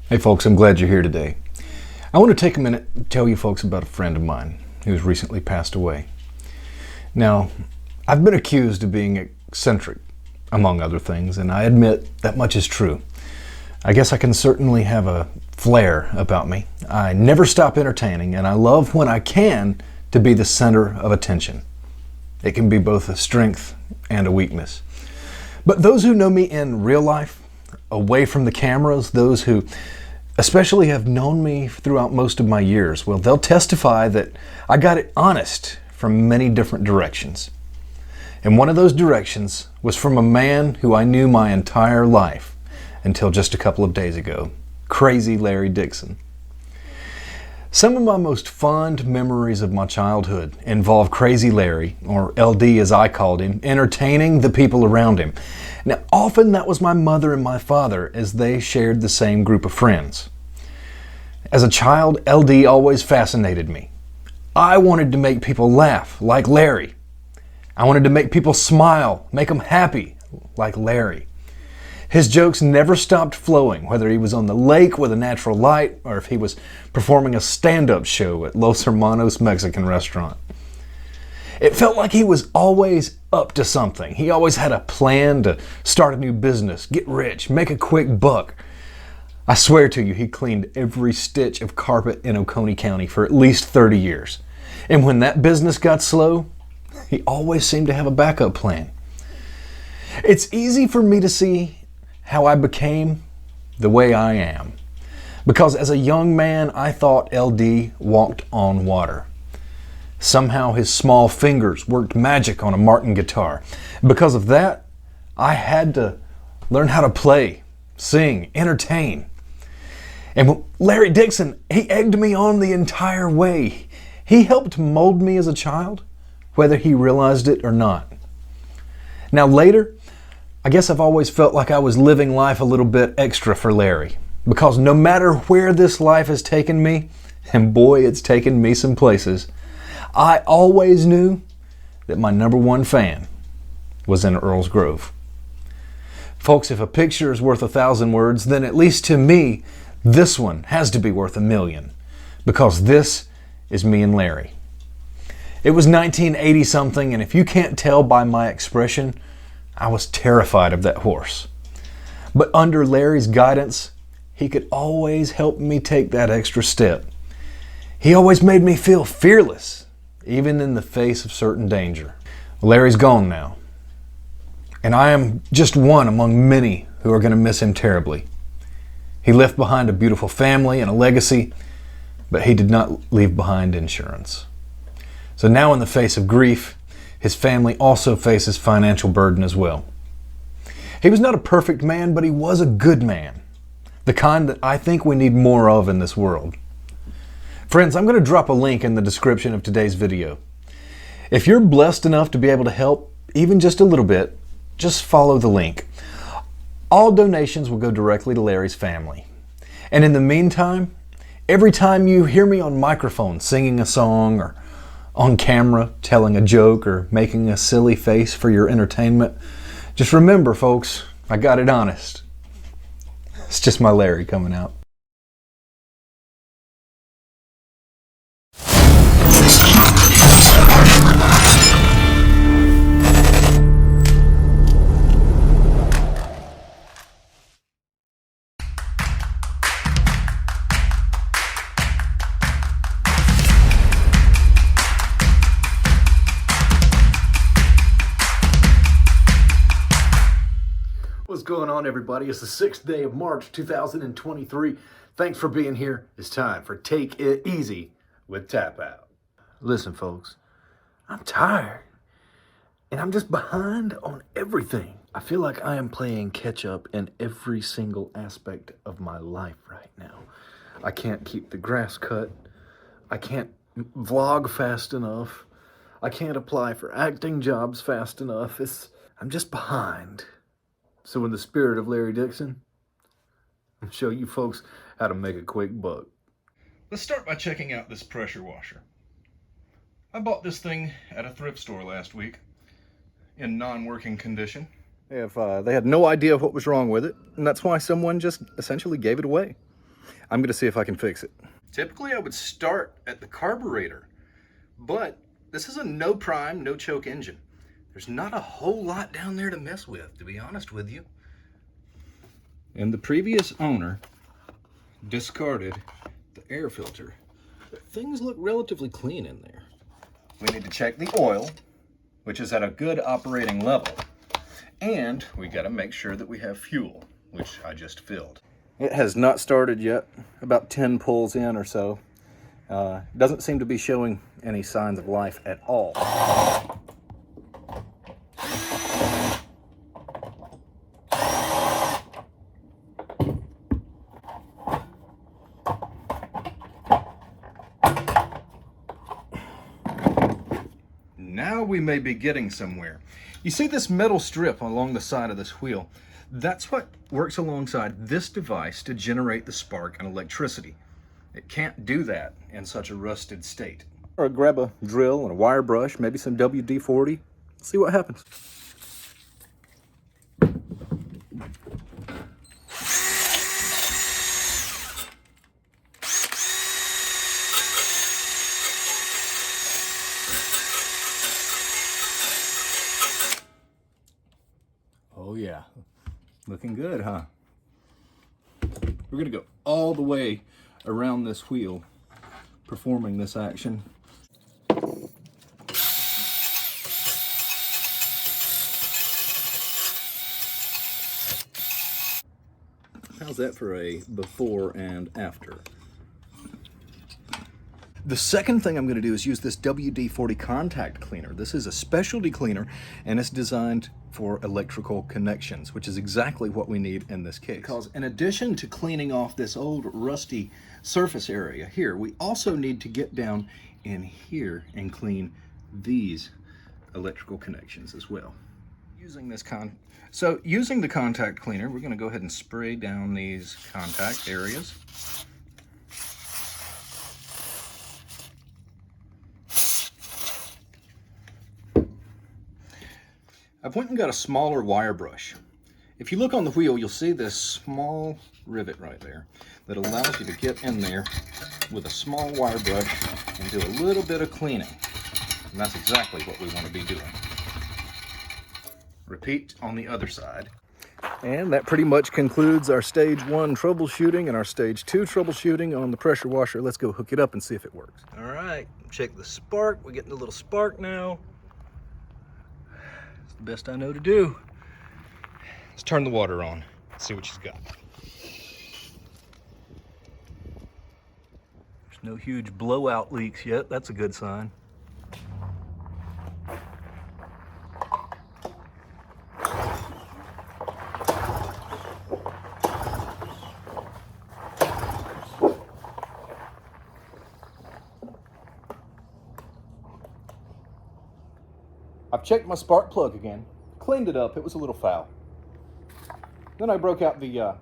Hey folks, I'm glad you're here today. I want to take a minute and tell you folks about a friend of mine who's recently passed away. Now, I've been accused of being eccentric, among other things, and I admit that much is true. I guess I can certainly have a flair about me. I never stop entertaining, and I love when I can to be the center of attention. It can be both a strength and a weakness. But those who know me in real life, away from the cameras, those who especially have known me throughout most of my years, well, they'll testify that I got it honest from many different directions. And one of those directions was from a man who I knew my entire life until just a couple of days ago, Krazy Larry Dickson. Some of my most fond memories of my childhood involve Krazy Larry, or LD as I called him, entertaining the people around him. Now, often that was my mother and my father, as they shared the same group of friends. As a child, LD always fascinated me. I wanted to make people laugh, like Larry. I wanted to make people smile, make them happy, like Larry. His jokes never stopped flowing, whether he was on the lake with a natural light or if he was performing a stand-up show at Los Hermanos Mexican restaurant. It felt like he was always up to something. He always had a plan to start a new business, get rich, make a quick buck. I swear to you, he cleaned every stitch of carpet in Oconee County for at least 30 years. And when that business got slow, he always seemed to have a backup plan. It's easy for me to see how I became the way I am, because as a young man, I thought LD walked on water. Somehow his small fingers worked magic on a Martin guitar. Because of that, I had to learn how to play, sing, entertain. And Larry Dickson, he egged me on the entire way. He helped mold me as a child, whether he realized it or not. Now later, I guess I've always felt like I was living life a little bit extra for Larry. Because no matter where this life has taken me, and boy, it's taken me some places, I always knew that my number one fan was in Earl's Grove. Folks, if a picture is worth 1,000 words, then at least to me, this one has to be worth 1,000,000. Because this is me and Larry. It was 1980 something, and if you can't tell by my expression, I was terrified of that horse. But under Larry's guidance, he could always help me take that extra step. He always made me feel fearless, even in the face of certain danger. Well, Larry's gone now, and I am just one among many who are going to miss him terribly. He left behind a beautiful family and a legacy, but he did not leave behind insurance. So now in the face of grief, his family also faces financial burden as well. He was not a perfect man, but he was a good man, the kind that I think we need more of in this world. Friends, I'm going to drop a link in the description of today's video. If you're blessed enough to be able to help, even just a little bit, just follow the link. All donations will go directly to Larry's family. And in the meantime, every time you hear me on microphone singing a song or on camera telling a joke or making a silly face for your entertainment, just remember, folks, I got it honest. It's just my Larry coming out. What's going on, everybody? It's the 6th day of March 2023. Thanks for being here. It's time for Take It Easy with Tap Out. Listen, folks, I'm tired and I'm just behind on everything. I feel like I am playing catch up in every single aspect of my life right now. I can't keep the grass cut. I can't vlog fast enough. I can't apply for acting jobs fast enough. I'm just behind. So in the spirit of Larry Dickson, I'll show you folks how to make a quick buck. Let's start by checking out this pressure washer. I bought this thing at a thrift store last week in non-working condition. If they had no idea what was wrong with it, and that's why someone just essentially gave it away. I'm going to see if I can fix it. Typically I would start at the carburetor, but this is a no prime, no choke engine. There's not a whole lot down there to mess with, to be honest with you. And the previous owner discarded the air filter. Things look relatively clean in there. We need to check the oil, which is at a good operating level. And we got to make sure that we have fuel, which I just filled. It has not started yet, about 10 pulls in or so. Doesn't seem to be showing any signs of life at all. Now we may be getting somewhere. You see this metal strip along the side of this wheel? That's what works alongside this device to generate the spark and electricity. It can't do that in such a rusted state. Or grab a drill and a wire brush, maybe some WD-40, see what happens. Oh yeah, looking good, huh? We're gonna go all the way around this wheel, performing this action. How's that for a before and after? The second thing I'm going to do is use this WD-40 contact cleaner. This is a specialty cleaner and it's designed for electrical connections, which is exactly what we need in this case. Because in addition to cleaning off this old rusty surface area here, we also need to get down in here and clean these electrical connections as well. Using the contact cleaner, we're going to go ahead and spray down these contact areas. I've went and got a smaller wire brush. If you look on the wheel, you'll see this small rivet right there that allows you to get in there with a small wire brush and do a little bit of cleaning. And that's exactly what we want to be doing. Repeat on the other side. And that pretty much concludes our stage 1 troubleshooting and our stage 2 troubleshooting on the pressure washer. Let's go hook it up and see if it works. All right, check the spark. We're getting a little spark now. It's the best I know to do. Let's turn the water on, see what she's got. There's no huge blowout leaks yet. That's a good sign. I've checked my spark plug again, cleaned it up. It was a little foul. Then I broke out the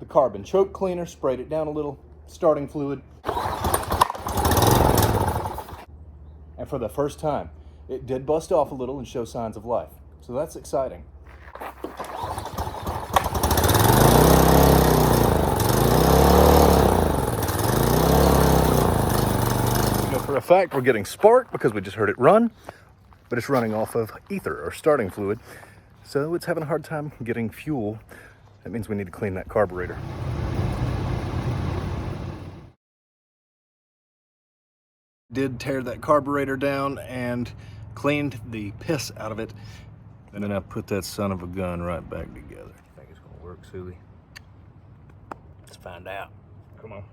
carbon choke cleaner, sprayed it down a little, starting fluid. And for the first time, it did bust off a little and show signs of life. So that's exciting. You know, for a fact, we're getting spark because we just heard it run, but it's running off of ether or starting fluid. So it's having a hard time getting fuel. That means we need to clean that carburetor. Did tear that carburetor down and cleaned the piss out of it. And then I put that son of a gun right back together. I think it's gonna work, Susie. Let's find out. Come on.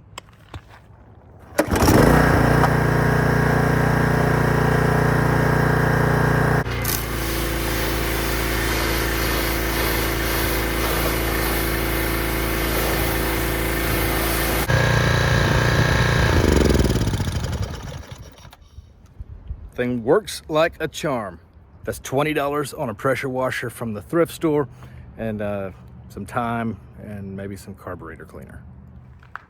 Thing works like a charm. That's $20 on a pressure washer from the thrift store and some time and maybe some carburetor cleaner.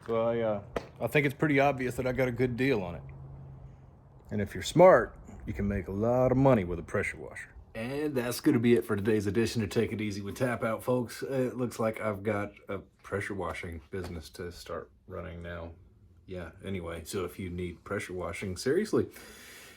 So I think it's pretty obvious that I got a good deal on it. And if you're smart, you can make a lot of money with a pressure washer. And that's going to be it for today's edition of Take It Easy with Tap Out, folks. It looks like I've got a pressure washing business to start running now. Yeah, anyway, so if you need pressure washing, seriously,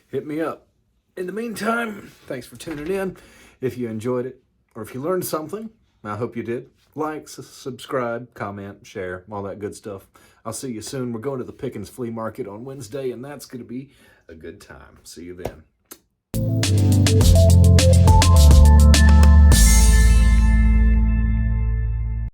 hit me up. In the meantime, thanks for tuning in. If you enjoyed it, or if you learned something, I hope you did, like, subscribe, comment, share, all that good stuff. I'll see you soon. We're going to the Pickens Flea Market on Wednesday, and that's going to be a good time. See you then.